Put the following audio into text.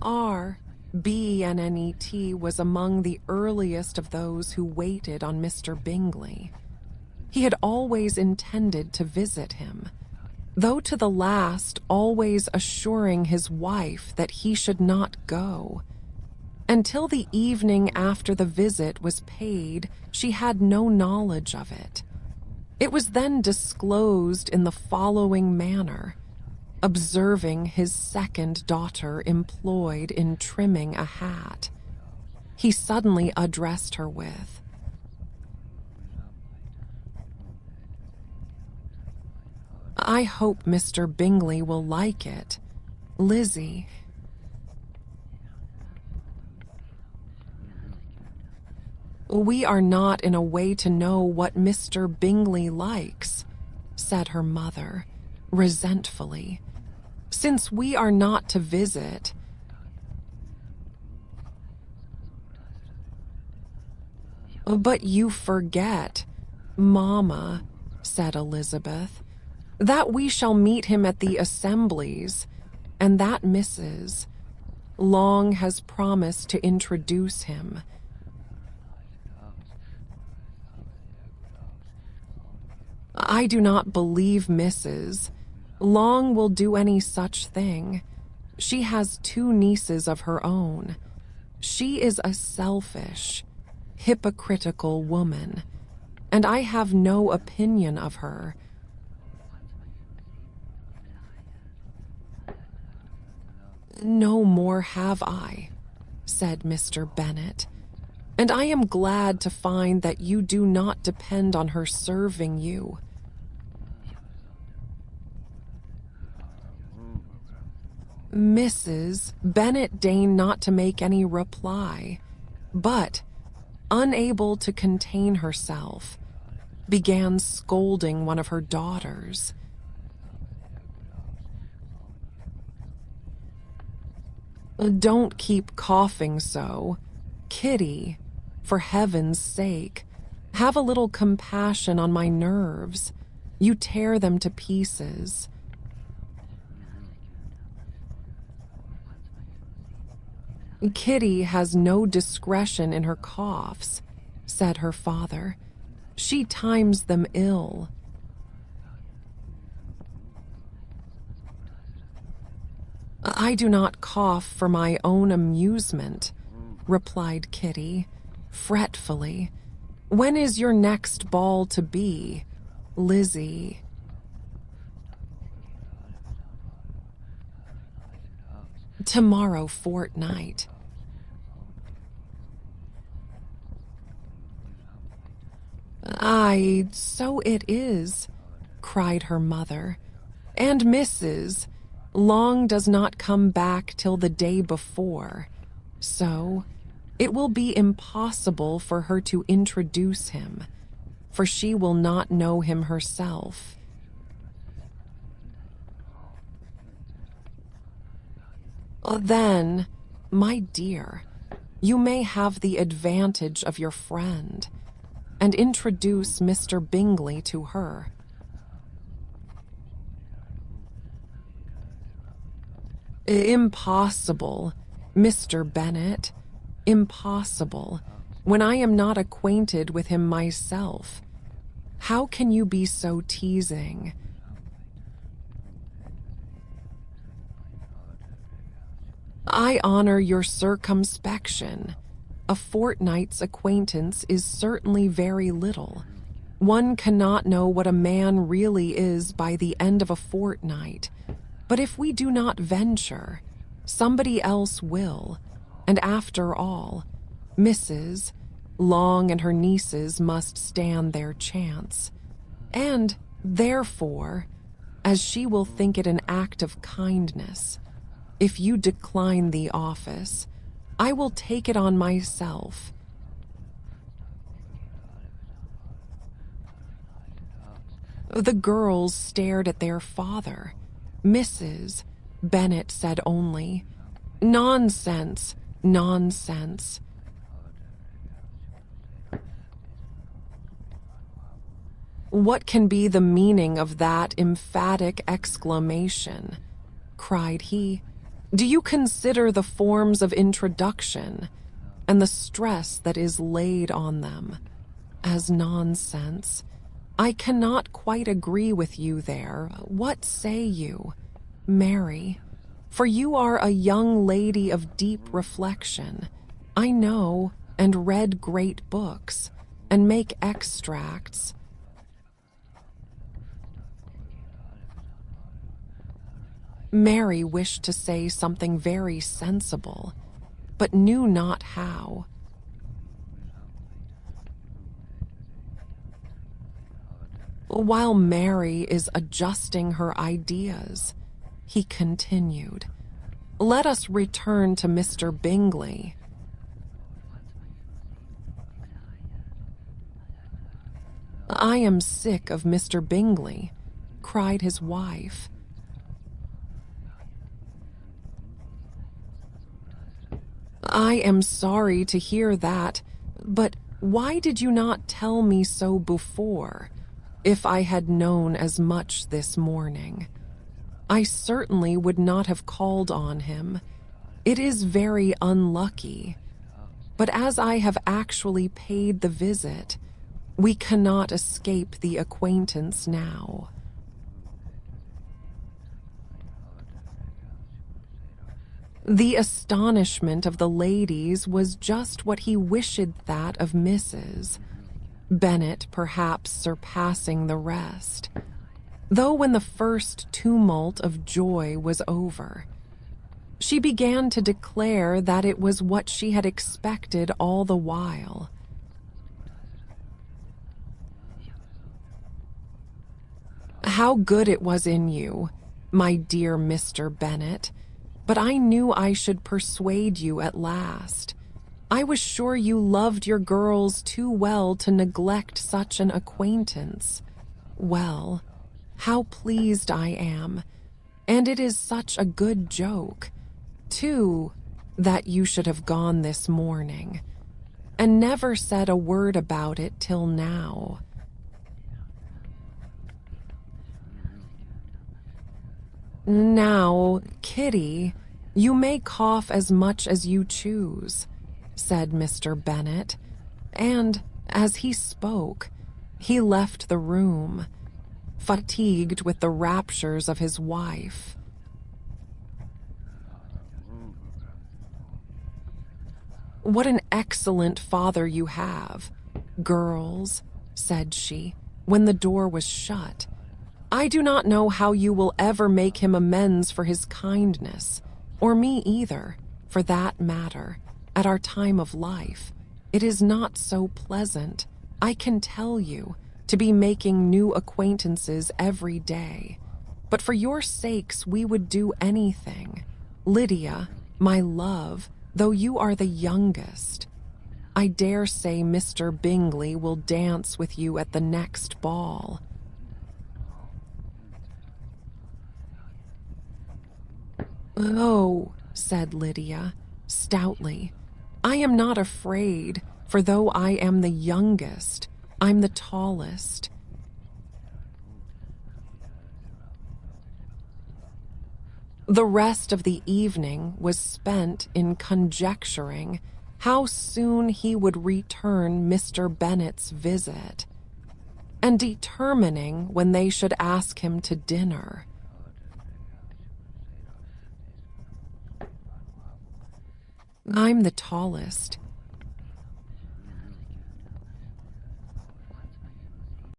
R.B.N.N.E.T. was among the earliest of those who waited on Mr. Bingley. He had always intended to visit him, though to the last always assuring his wife that he should not go. Until the evening after the visit was paid, she had no knowledge of it. It was then disclosed in the following manner. Observing his second daughter employed in trimming a hat, he suddenly addressed her with, "I hope Mr. Bingley will like it. Lizzie." "We are not in a way to know what Mr. Bingley likes," said her mother, resentfully. "Since we are not to visit." "But you forget, Mamma," said Elizabeth, "that we shall meet him at the assemblies, and that Mrs. Long has promised to introduce him." "I do not believe Mrs. Long will do any such thing. She has 2 nieces of her own. She is a selfish, hypocritical woman, and I have no opinion of her." "No more have I," said Mr. Bennet, "and I am glad to find that you do not depend on her serving you." Mrs. Bennet deigned not to make any reply, but, unable to contain herself, began scolding one of her daughters. "Don't keep coughing so, Kitty. For heaven's sake, have a little compassion on my nerves. You tear them to pieces." "Kitty has no discretion in her coughs," said her father. "She times them ill." "I do not cough for my own amusement," replied Kitty, fretfully. "When is your next ball to be, Lizzie?" "Tomorrow fortnight." "Aye, so it is," cried her mother. "And Mrs. Long does not come back till the day before, so it will be impossible for her to introduce him, for she will not know him herself." "Then, my dear, you may have the advantage of your friend, and introduce Mr. Bingley to her." "Impossible, Mr. Bennet, impossible, when I am not acquainted with him myself. How can you be so teasing?" "I honor your circumspection. A fortnight's acquaintance is certainly very little. One cannot know what a man really is by the end of a fortnight. But if we do not venture, somebody else will, and after all, Mrs. Long and her nieces must stand their chance. And, therefore, as she will think it an act of kindness, if you decline the office, I will take it on myself." The girls stared at their father. Mrs. Bennet said only, "Nonsense, nonsense." "What can be the meaning of that emphatic exclamation?" cried he. Do you consider the forms of introduction and the stress that is laid on them as nonsense? I cannot quite agree with you there. What say you, Mary? For you are a young lady of deep reflection, I know, and read great books, and make extracts. Mary wished to say something very sensible, but knew not how. While Mary is adjusting her ideas, he continued, "Let us return to Mr. Bingley." "I am sick of Mr. Bingley," cried his wife. "I am sorry to hear that, but why did you not tell me so before, if I had known as much this morning? I certainly would not have called on him. It is very unlucky, but as I have actually paid the visit, we cannot escape the acquaintance now." The astonishment of the ladies was just what he wished that of Mrs. Bennet, perhaps surpassing the rest. Though when the first tumult of joy was over, she began to declare that it was what she had expected all the while. "How good it was in you, my dear Mr. Bennet, but I knew I should persuade you at last. I was sure you loved your girls too well to neglect such an acquaintance. Well, how pleased I am, and it is such a good joke, too, that you should have gone this morning, and never said a word about it till now." "Now, Kitty, you may cough as much as you choose," said Mr. Bennet, and, as he spoke, he left the room, fatigued with the raptures of his wife. "What an excellent father you have, girls," said she, when the door was shut. "I do not know how you will ever make him amends for his kindness, or me either, for that matter, at our time of life. It is not so pleasant, I can tell you, to be making new acquaintances every day. But for your sakes we would do anything. Lydia, my love, though you are the youngest, I dare say Mr. Bingley will dance with you at the next ball." "Oh," said Lydia, stoutly, "I am not afraid, for though I am the youngest, I'm the tallest." The rest of the evening was spent in conjecturing how soon he would return Mr. Bennet's visit, and determining when they should ask him to dinner. "I'm the tallest,"